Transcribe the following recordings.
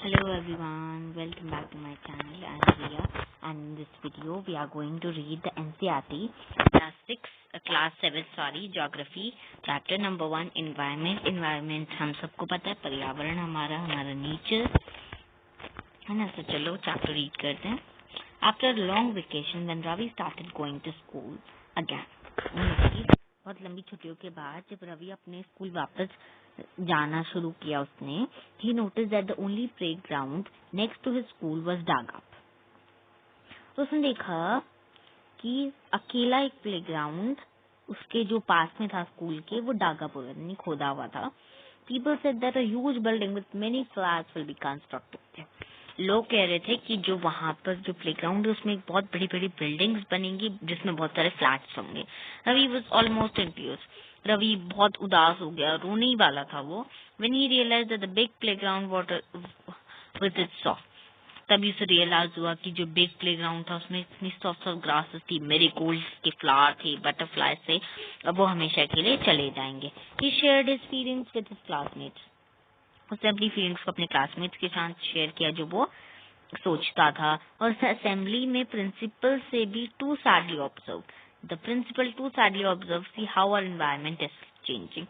Hello everyone, welcome back to my channel. I'm Riya, and in this video we are going to read the NCERT class 7 geography chapter number 1 environment हम सबको पता है पर्यावरण हमारा nature है ना। तो चलो चैप्टर रीड करते हैं। After a long vacation when Ravi started going to school again, बहुत लंबी छुट्टियों के बाद जब रवि अपने स्कूल वापस जाना शुरू किया उसने he noticed that the only playground next to his school was dug up। तो उसने देखा कि अकेला एक प्लेग्राउंड उसके जो पास में था स्कूल के वो dug up यानी खोदा हुआ था। People said that a huge building with many flats will be constructed। लोग कह रहे थे कि जो वहाँ पर जो प्लेग्राउंड है उसमें एक बहुत बड़ी बड़ी बिल्डिंग्स बनेंगी जिसमें बहुत सारे फ्लैट्स होंगे। Ravi was almost in tears. Ravi बहुत उदास हो गया, रोने ही वाला था वो। When he realised that the big playground water with its soft, तभी उसे रियलाइज हुआ कि जो बिग प्लेग्राउंड था उसमें इतनी सॉफ्ट ग्रासेस थी, मेरीगोल्ड्स के फ्लावर थे, बटरफ्लाई थे, अब वो हमेशा के लिए चले जाएंगे। He shared his feelings with his classmates. उसने अपनी फीलिंग्स को अपने क्लासमेट्स के साथ शेयर किया जो वो सोचता था। और असेंबली में प्रिंसिपल से भी to sadly observe the principal to sadly observe see how our environment is changing.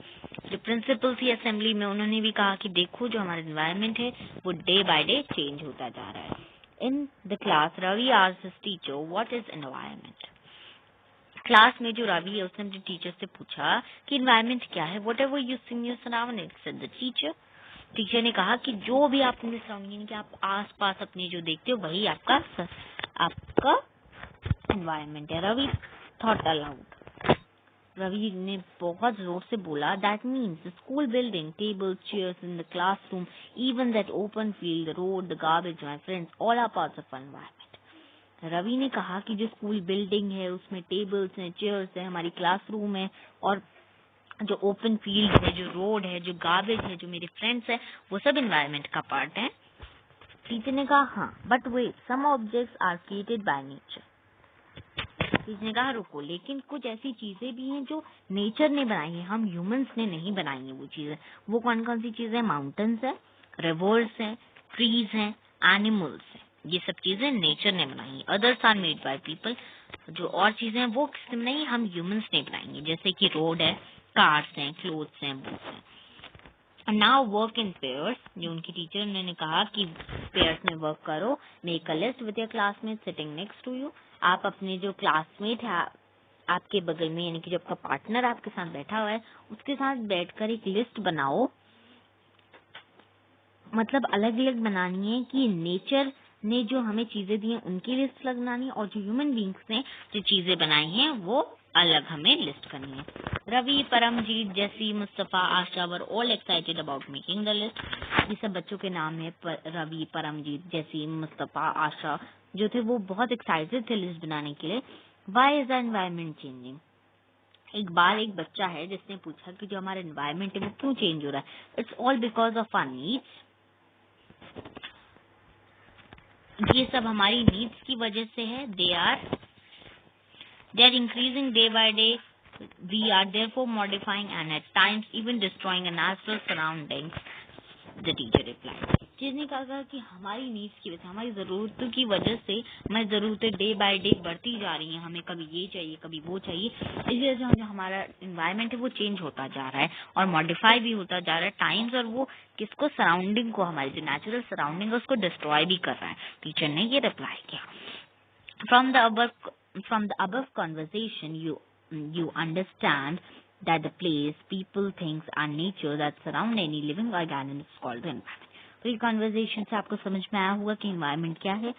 जो प्रिंसिपल थी असेंबली में उन्होंने भी कहा कि देखो जो हमारा एनवायरनमेंट है वो डे बाय डे चेंज होता जा रहा है। In the class Ravi asked his teacher what is environment. Class में जो रवि है उसने अपने टीचर से पूछा कि एनवायरनमेंट क्या है। Whatever you see in your surroundings said the teacher. Teacher ने कहा कि जो भी आप अपने सराउंडिंग के आप आस पास अपने जो देखते हो वही आपका एनवायरनमेंट है। Ravi thought allowed. रवि ने बहुत जोर से बोला that means school building, table, chairs in the classroom, even that open field, the road, the garbage, my friends, all are parts of environment. Ravi ने कहा कि जो स्कूल बिल्डिंग है उसमें टेबल्स हैं, चेयर्स है, हमारी क्लासरूम है, और जो ओपन फील्ड है, जो रोड है, जो गार्बेज है, जो मेरे फ्रेंड्स है, वो सब एनवायरनमेंट का पार्ट है। टीचर ने कहा हाँ, but wait, some objects are created by nature. Teacher ने कहा रुको, लेकिन कुछ ऐसी चीजें भी हैं जो नेचर ने बनाई है, हम ह्यूमंस ने नहीं बनाई है वो चीजें। वो कौन कौन सी चीजें? माउंटेन्स है, रिवर्स है, ट्रीज हैं, एनिमल्स है, ये सब चीजें नेचर ने बनाई है। Others are made by people. जो और चीजें हैं वो किसने बनाई? हम ह्यूमंस ने बनाई है, जैसे कि रोड है, कार्स हैं, क्लोथ्स हैं, बुक्स हैं। Now work in pairs. जो उनकी टीचर ने कहा कि पेयर्स में वर्क करो। Make a list with your classmate sitting next to you. आप अपने जो क्लासमेट है आपके बगल में, यानी कि जो आपका पार्टनर आपके साथ बैठा हुआ है उसके साथ बैठकर एक लिस्ट बनाओ। मतलब अलग अलग बनानी है कि नेचर ने जो हमें चीजें दी हैं उनकी लिस्ट बनानी है, और जो ह्यूमन बींग्स ने जो चीजें बनाई हैं वो अलग हमें लिस्ट करनी है। Ravi, Paramjit, Jessie, Mustafa, Asha were all excited about making the list. ये सब बच्चों के नाम है। रवि, परमजीत, जैसी, मुस्तफा, आशा जो थे वो बहुत एक्साइटेड थे लिस्ट बनाने के लिए। Why is the environment changing. एक बार एक बच्चा है जिसने पूछा कि जो हमारा एनवायरनमेंट है वो क्यों चेंज हो रहा है। It's all because of our needs. ये सब हमारी नीड्स की वजह से है। They are increasing day by day. We are therefore modifying and at times even destroying natural surroundings, the teacher replied. जिसने कहा कि हमारी नीड्स की वजह से, हमारी जरूरतों की वजह से हमारी जरूरतें डे बाय डे बढ़ती जा रही हैं। हमें कभी ये चाहिए, कभी वो चाहिए, इसलिए जो हमारा एनवायरनमेंट है वो चेंज होता जा रहा है और मॉडिफाई भी होता जा रहा है टाइम्स, और वो किसको? सराउंडिंग को, हमारी जो नेचुरल सराउंडिंग है उसको डिस्ट्रॉय भी कर रहा है। टीचर ने ये रिप्लाई किया। From the above conversation you understand that the place, people, things and nature that surround any living organism is called the environment। तो ये कॉन्वर्सेशन से आपको समझ में आया होगा कि एनवायरनमेंट क्या है।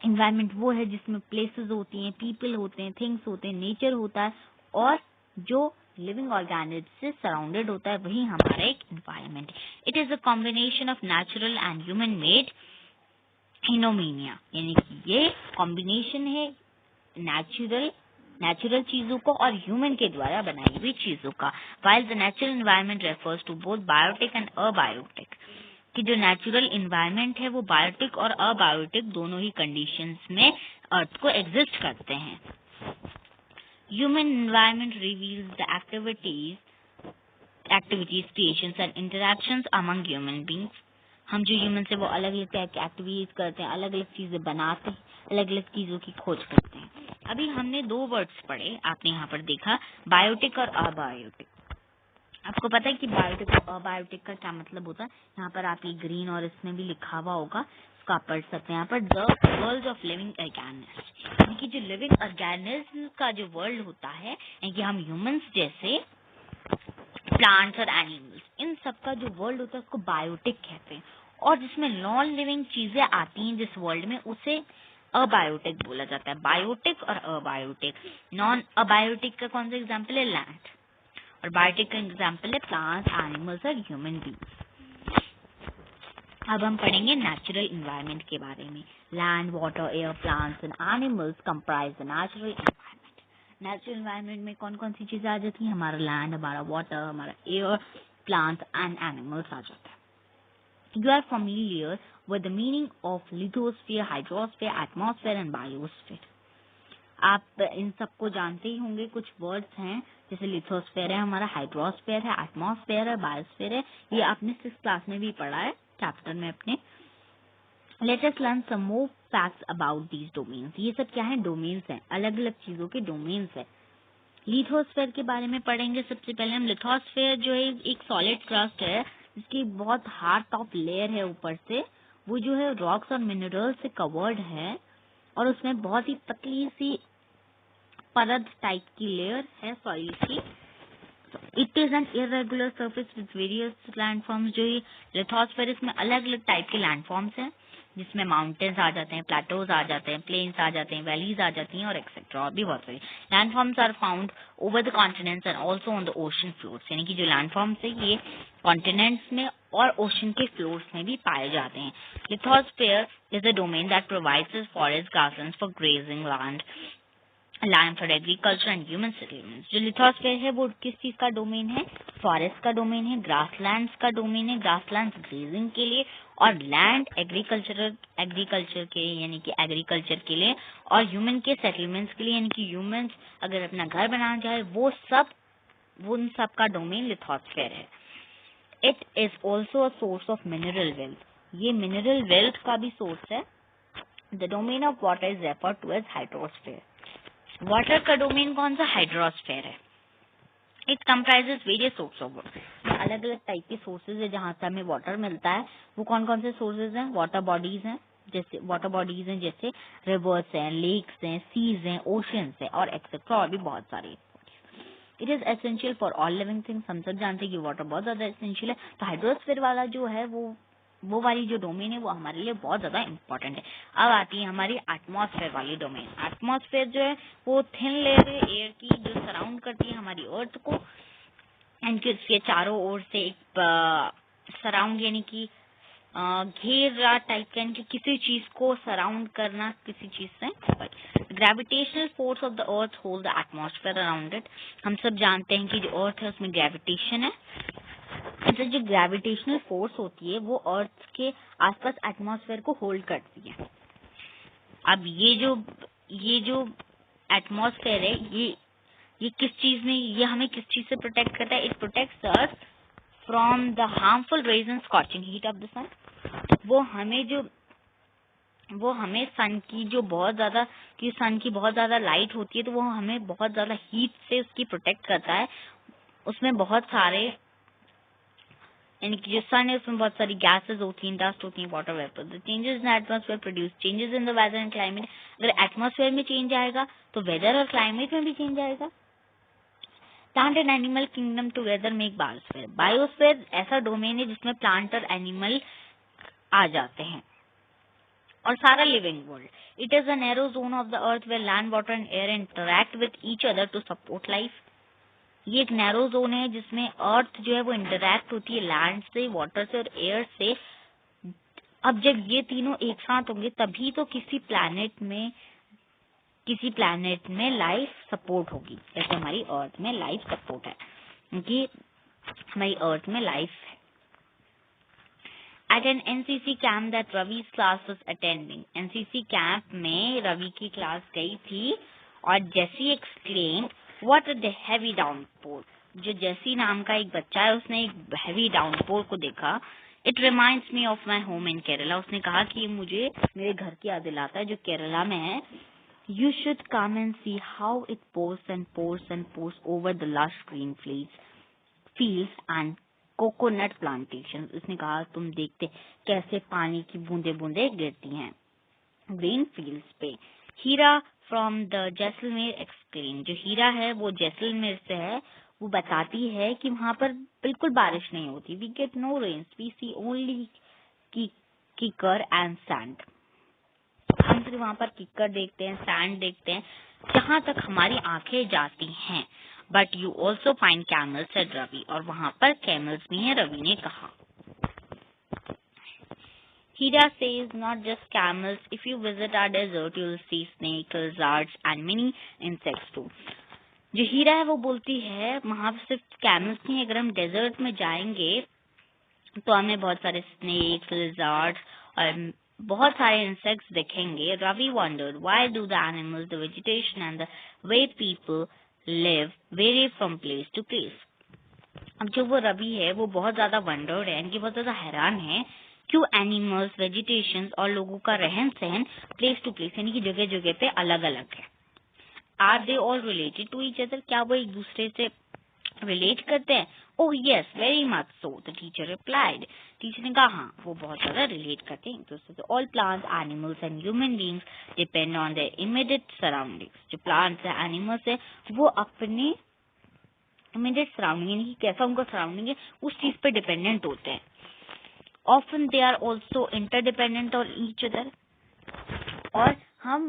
एनवायरनमेंट वो है जिसमें प्लेसेस होती हैं, पीपल होते हैं, थिंग्स होते हैं, नेचर होता है, और जो लिविंग ऑर्गेनिज्म से सराउंडेड होता है वही हमारा एक एनवायरनमेंट है। It is a combination of natural and human made phenomena, यानी कि ये कॉम्बिनेशन है नेचुरल चीजों को और ह्यूमन के द्वारा बनाई हुई चीजों का। While the natural environment refers to both biotic and abiotic, कि जो नेचुरल एनवायरनमेंट है वो बायोटिक और अबायोटिक दोनों ही कंडीशंस में अर्थ को एग्जिस्ट करते हैं। Human environment reveals the activities, creations and interactions among human beings हम जो ह्यूमन से वो अलग अलग टाइप के एक्टिविटीज करते हैं, अलग अलग चीजें बनाते हैं, अलग अलग चीजों की खोज करते हैं। अभी हमने 2 वर्ड्स पढ़े, आपने यहाँ पर देखा बायोटिक और अबायोटिक। आपको पता है कि बायोटिक और अबायोटिक का क्या मतलब होता है? यहाँ पर आप ये ग्रीन और इसमें भी लिखा हुआ होगा, इसको आप पढ़ सकते हैं। यहाँ पर the world of living organism, यानी कि जो लिविंग ऑर्गेनिज्म का जो वर्ल्ड होता है, यानी कि हम ह्यूमंस जैसे प्लांट्स और एनिमल्स, इन सब का जो वर्ल्ड होता है उसको बायोटिक कहते हैं। और जिसमें नॉन लिविंग चीजें आती हैं जिस वर्ल्ड में, उसे अबायोटिक बोला जाता है। बायोटिक और अबायोटिक। नॉन अबायोटिक का कौन सा एग्जाम्पल है? लैंड। और बायोटिक का एग्जाम्पल है प्लांट्स, एनिमल्स और ह्यूमन बींग्स। अब हम पढ़ेंगे नेचुरल इन्वायरमेंट के बारे में। Land, water, air, plants and animals comprise the natural environment. Natural environment में कौन कौन सी चीजें आ जाती हैं? हमारा लैंड, हमारा वाटर, हमारा एयर, प्लांट्स एंड एनिमल्स आ जाता है। You are familiar with the meaning of lithosphere, hydrosphere, atmosphere and biosphere. आप इन सबको जानते ही होंगे। कुछ वर्ड्स हैं जैसे लिथोस्फेयर है, हमारा हाइड्रोस्फेयर है, एटमॉस्फेयर है, बायोस्फेयर है। ये आपने 6th क्लास में भी पढ़ा है चैप्टर में अपने। Let us learn some more facts about these domains. ये सब क्या है? डोमेन्स हैं, अलग अलग चीजों के डोमेन्स है। लिथोस्फेयर के बारे में पढ़ेंगे। सबसे पहले हम लिथोस्फेयर जो है एक सॉलिड क्रस्ट है जिसकी बहुत हार्ड टॉप लेयर है ऊपर से, वो जो है रॉक्स और मिनरल्स से कवर्ड है और उसमें बहुत ही पतली सी परत टाइप की लेयर है सॉइल की। It is an irregular surface with various landforms. जो ये लिथोस्फेयर, इसमें अलग अलग टाइप के लैंडफॉर्म्स हैं जिसमें माउंटेन्स आ जाते हैं, प्लेटोज आ जाते हैं, प्लेन्स आ जाते हैं, वैलीज आ जाती हैं और एक्सेट्रा, और भी बहुत सारी। Landforms are found over the continents and also on the ocean floors, यानी कि जो लैंडफॉर्म्स है ये कॉन्टिनेंट्स में और ओशन के फ्लोर्स में भी पाए जाते हैं। Lithosphere is a domain that provides forest grasslands for grazing land for agriculture and human settlements. जो लिथोस्फेयर है वो किस चीज का डोमेन है? फॉरेस्ट का डोमेन है, ग्रासलैंड्स का डोमेन है, ग्रासलैंड्स ग्रेजिंग के लिए, और लैंड एग्रीकल्चर के यानी कि एग्रीकल्चर के लिए, और ह्यूमन के सेटलमेंट्स के लिए, यानी कि ह्यूमन अगर अपना घर बनाना चाहे वो उन सब का डोमेन लिथोस्फेयर है। It is also a source of mineral wealth. ये मिनरल वेल्थ का भी सोर्स है। The domain of water is referred to as hydrosphere. Water का डोमेन कौन सा? हाइड्रोस्फेयर है। It comprises various source of water. अलग अलग टाइप के सोर्सेज है जहां से हमें वाटर मिलता है। वो कौन कौन से सोर्सेज हैं? वाटर बॉडीज हैं जैसे रिवर्स हैं, लेक्स हैं, सीज हैं, ओशंस हैं और एक्सेट्रा, और भी बहुत सारे। It is essential for all living things. हम सब जानते हैं कि वाटर बहुत ज्यादा एसेंशियल है। तो हाइड्रोस्फीयर वाला जो है वो वाली जो डोमेन है वो हमारे लिए बहुत ज्यादा इंपॉर्टेंट है। अब आती है हमारी एटमॉस्फेयर वाली डोमेन। एटमॉस्फेयर जो है वो थिन लेयर है एयर की जो सराउंड करती है हमारी अर्थ को, एंड इसके चारों ओर से एक सराउंड यानी कि घेरा टाइप का, यानी कि किसी चीज को सराउंड करना किसी चीज से। Gravitational force of the earth hold the atmosphere around it. हम सब जानते हैं कि जो अर्थ है उसमें ग्रेविटेशन है। तो जो ग्रेविटेशनल फोर्स होती है वो अर्थ के आसपास एटमॉस्फेयर को होल्ड करती है। अब ये जो एटमॉस्फेयर है ये किस चीज में, ये हमें किस चीज से प्रोटेक्ट करता है? It protects us from the harmful rays and scorching heat of the sun. वो हमें सन की बहुत ज्यादा लाइट होती है तो वो हमें बहुत ज्यादा हीट से उसकी प्रोटेक्ट करता है। उसमें बहुत सारे, यानी कि जो सन है उसमें बहुत सारी गैसेस होती हैं, डस्ट होती हैं, water vapour. The changes in atmosphere produce changes in the weather and climate. अगर एटमॉस्फेयर में चेंज आएगा तो वेदर और क्लाइमेट में भी चेंज आएगा। Plant and animal kingdom together make biosphere. Biosphere ऐसा डोमेन है जिसमें प्लांट और एनिमल आ जाते हैं और सारा living world. It is a narrow zone of the earth where land, water and air interact with each other to support life. ये एक नैरो जोन है जिसमें अर्थ जो है वो इंटरैक्ट होती है लैंड से, वाटर से और एयर से। अब जब ये तीनों एक साथ होंगे तभी तो किसी प्लैनेट में लाइफ सपोर्ट होगी। जैसे हमारी अर्थ में लाइफ सपोर्ट है, क्योंकि हमारी अर्थ में लाइफ है। At an NCC camp that Ravi's class was attending, NCC camp में रवि की क्लास गई थी और जेसी explain what a heavy downpour। जो जेसी नाम का एक बच्चा है उसने एक हेवी डाउनपोर को देखा। It reminds me of my home in Kerala. उसने कहा कि ये मुझे मेरे घर की याद दिलाता है जो केरला में है। You should come and see how it pores and pores and pores over the lush green fields and coconut plantation. उसने कहा तुम देखते कैसे पानी की बूंदे बूंदे गिरती हैं ग्रीन फील्ड्स पे। हीरा फ्रॉम द जैसलमेर एक्सप्लेन, जो हीरा है वो जैसलमेर से है, वो बताती है कि वहां पर बिल्कुल बारिश नहीं होती। We get no rains, we see only kikar and sand. हम सिर्फ वहां पर कीकर देखते हैं, सैंड देखते हैं, जहां तक हमारी आंखें जाती हैं। But you also find camels at Ravi, और वहां पर कैमल्स भी हैं, रवि ने कहा। Hira says not just camels. If you visit our desert, you will see snakes, lizards and many insects too. जो हीरा है वो बोलती है वहां सिर्फ कैमल्स नहीं, अगर हम डेजर्ट में जाएंगे तो हमें बहुत सारे स्नेक्स, लिजार्ड्स और बहुत सारे इंसेक्ट्स दिखेंगे। Ravi wondered why do the animals, the vegetation and the way people live vary from place to place. अब जो वो रवि है वो बहुत ज्यादा वंडर्ड है, इनकी बहुत ज्यादा हैरान है क्यों एनिमल्स, वेजिटेशन और लोगों का रहन सहन प्लेस टू प्लेस यानी कि जगह जगह पे अलग अलग है। Are they all related to each other, क्या वो एक दूसरे से रिलेट करते हैं? Oh yes, very much so, the teacher replied. Teacher ने कहा हाँ, वो बहुत ज्यादा रिलेट करते हैं एक दूसरे से। All plants, animals and human beings depend on their immediate surroundings. जो प्लांट्स है, एनिमल्स है, वो अपने इमीडिएट सराउंडिंग यानी कि कैसा उनका सराउंडिंग है उस चीज पे डिपेंडेंट होते हैं। Often they are also interdependent on each other. और हम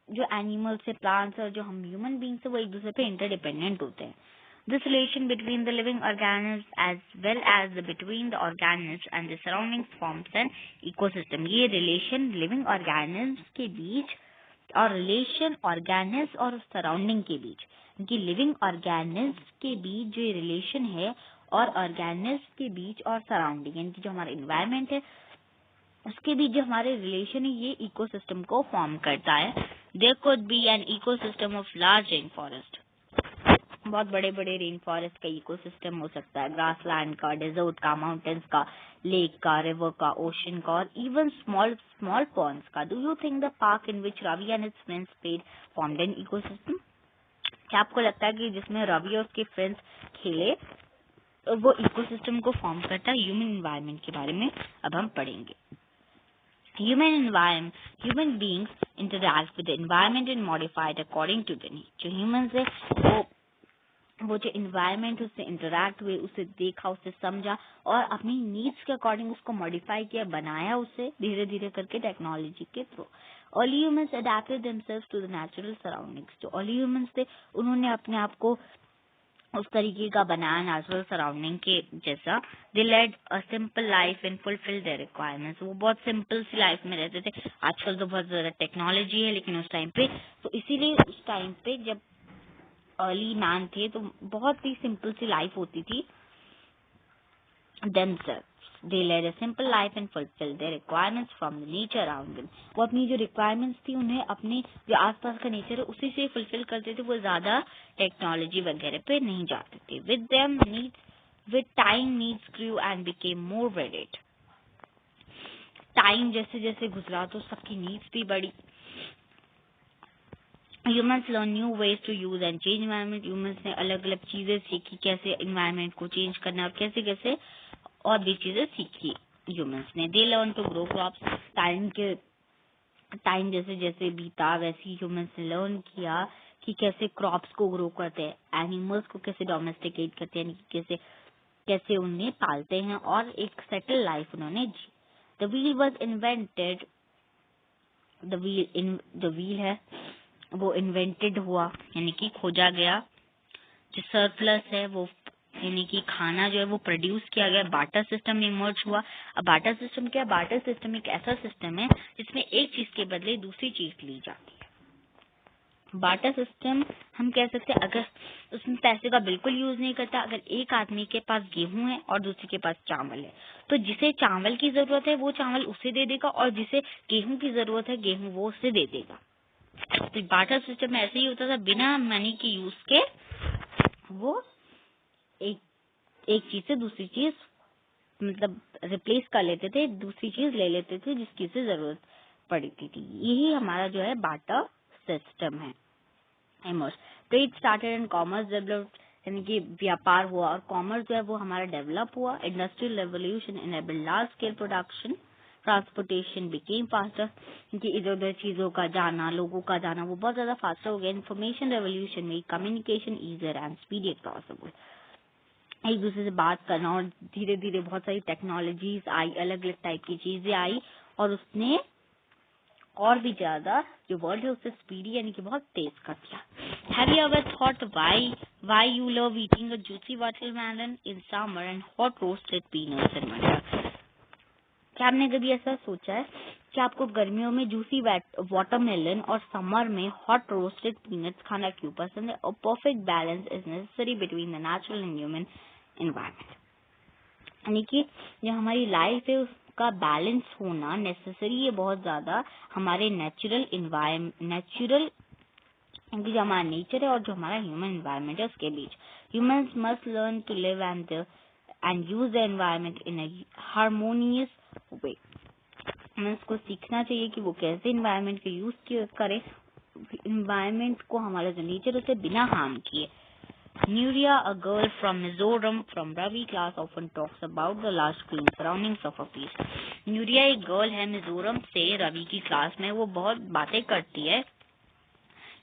जो एनिमल्स है, प्लांट्स और जो हम ह्यूमन बींग्स है वो एक दूसरे पे इंटरडिपेंडेंट होते हैं। This relation between the living organisms as well as the between the organisms and the surroundings forms an ecosystem. ये रिलेशन लिविंग ऑर्गेनिज्म्स के बीच और रिलेशन ऑर्गेनिज्म और सराउंडिंग के बीच, कि लिविंग ऑर्गेनिज्म के बीच जो रिलेशन है और ऑर्गेनिज्म के बीच और सराउंडिंग यानी कि जो हमारा इन्वायरमेंट है उसके बीच जो हमारे रिलेशन है ये इकोसिस्टम को फॉर्म करता है। There could be an ecosystem of large rain forest, बहुत बड़े बड़े रेन फॉरेस्ट का इकोसिस्टम हो सकता है, ग्रासलैंड का, डेजर्ट का, माउंटेन्स का, लेक का, रिवर का, ओशन का और इवन स्मॉल स्मॉल पॉन्ड्स का। Do you think the park in which Ravi and his friends played formed an ecosystem? क्या आपको लगता है कि जिसमें रवि और उसके फ्रेंड्स खेले वो इकोसिस्टम को फॉर्म करता है? ह्यूमन एनवायरनमेंट के बारे में अब हम पढ़ेंगे। Human beings interact with the environment and modified according to the need. जो ह्यूमंस है वो जो एनवायरनमेंट उससे इंटरैक्ट हुए, उसे देखा, उसे समझा और अपनी नीड्स के अकॉर्डिंग उसको मॉडिफाई किया, बनाया उसे धीरे धीरे करके टेक्नोलॉजी के through. Early humans adapted themselves to the natural surroundings. जो अर्ली ह्यूमंस थे उन्होंने अपने आप को उस तरीके का बनाया नेचुरल सराउंडिंग के जैसा। They led a simple life and fulfil their requirements. वो बहुत सिंपल सी लाइफ में रहते थे। आजकल तो बहुत ज्यादा टेक्नोलॉजी है लेकिन उस टाइम पे तो इसीलिए उस टाइम पे जब अर्ली मैन थे तो बहुत ही सिंपल सी लाइफ होती थी। themselves. They led a simple life and fulfilled their requirements from the nature around them. वो अपनी जो requirements थी उन्हें अपने जो आसपास का नेचर है उसी से fulfill करते थे। वो ज्यादा टेक्नोलॉजी वगैरह पे नहीं जाते थे। With time needs grew and became more varied. Time जैसे जैसे गुजरा तो सबकी नीड्स भी बढ़ी। Humans learn new ways to use and change environment. Humans ने अलग अलग चीजें सीखी, कैसे environment को change करना और कैसे कैसे और भी चीजें सीखी ह्यूमंस ने। They learn to grow crops. Time जैसे जैसे बीता वैसे ह्यूमंस ने लर्न किया कि कैसे क्रॉप्स को ग्रो करते हैं, एनिमल्स को कैसे डोमेस्टिकेट करते हैं, कैसे कैसे उन्हें पालते हैं और एक सेटल लाइफ उन्होंने जी। The wheel was invented. The wheel है वो इन्वेंटेड हुआ यानी कि खोजा गया। जो सरप्लस है वो यानी कि खाना जो है वो प्रोड्यूस किया गया। बार्टर सिस्टम इमर्ज हुआ। अब बार्टर सिस्टम क्या है? बार्टर सिस्टम एक ऐसा सिस्टम है जिसमें एक चीज के बदले दूसरी चीज ली जाती है। बार्टर सिस्टम हम कह सकते हैं अगर उसमें पैसे का बिल्कुल यूज नहीं करता। अगर एक आदमी के पास गेहूं है और दूसरे के पास चावल है तो जिसे चावल की जरूरत है वो चावल उसे दे देगा और जिसे गेहूं की जरूरत है गेहूं वो उसे दे देगा। तो बार्टर सिस्टम में ऐसे ही होता था, बिना मनी के यूज के वो एक चीज से दूसरी चीज मतलब रिप्लेस कर लेते थे, दूसरी चीज ले लेते थे जिसकी उसे जरूरत पड़ती थी। यही हमारा जो है बार्टर सिस्टम है। Trade started and commerce developed, यानी कि व्यापार हुआ और कॉमर्स जो है वो हमारा डेवलप हुआ। Industrial revolution enabled large scale production, transportation became faster, कि इधर उधर चीजों का जाना, लोगों का जाना वो बहुत ज्यादा फास्टर हो गया। इन्फॉर्मेशन रेवोल्यूशन में communication easier and speedy possible, एक दूसरे से बात करना, और धीरे धीरे बहुत सारी टेक्नोलॉजीज आई, अलग अलग टाइप की चीजें आई और उसने और भी ज्यादा जो वर्ल्ड है उससे स्पीडी यानी कि बहुत तेज कर दिया। Have you ever thought why you love eating a juicy watermelon in summer and hot roasted peanuts in winter? क्या आपने कभी ऐसा सोचा है कि आपको गर्मियों में जूसी वाटरमेलन और समर में हॉट रोस्टेड पीनट्स खाना क्यों पसंद है? और perfect balance is necessary between the natural and human environment, यानी कि जो हमारी लाइफ है उसका बैलेंस होना नेसेसरी है बहुत ज्यादा हमारे नेचुरल जो हमारा नेचर है और जो हमारा ह्यूमन एनवायरमेंट है उसके बीच। Humans must learn to live and use the environment in a harmonious way. Humans को सीखना चाहिए कि वो कैसे एनवायरमेंट को यूज करे, एनवायरमेंट को हमारा जो नेचर उसे बिना हार्म किए। Nuria, a girl from Mizoram from Ravi class, often talks about the lush green surroundings of a place. Nuria एक गर्ल है मिजोरम से, रवि की क्लास में, वो बहुत बातें करती है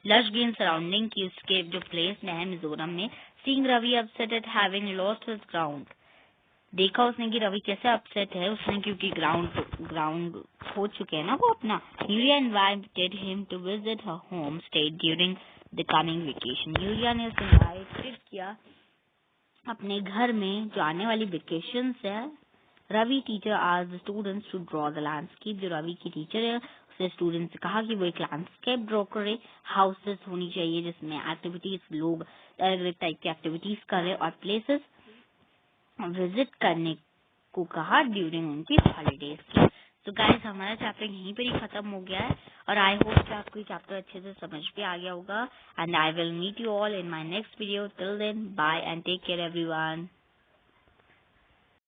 लश ग्रीन सराउंडिंग की, उसके जो प्लेस में है मिजोरम में। Seeing Ravi upset at having lost his ground, देखा उसने कि रवि कैसे अपसेट है उसने क्योंकि ग्राउंड खो चुके हैं ना वो अपना। Uria invited him to visit her home state during the coming vacation, Uria ने उसे इनवाइटेड किया अपने घर में जो आने वाली वेकेशन है। Ravi teacher asked the students to draw the landscape, जो रवि की टीचर है उसने स्टूडेंट्स से कहा कि वो एक लैंडस्केप ड्रॉ करे। हाउसेस होनी चाहिए जिसमें एक्टिविटीज, लोग अलग अलग टाइप की एक्टिविटीज करें, और प्लेसेस विजिट करने को कहा ड्यूरिंग उनकी हॉलीडेज की। तो गाइस हमारा चैप्टर यहीं पर ही खत्म हो गया है और आई होप कि आपको ये चैप्टर अच्छे से समझ भी आ गया होगा। And I will meet you all in my next video. Till then bye and take care everyone.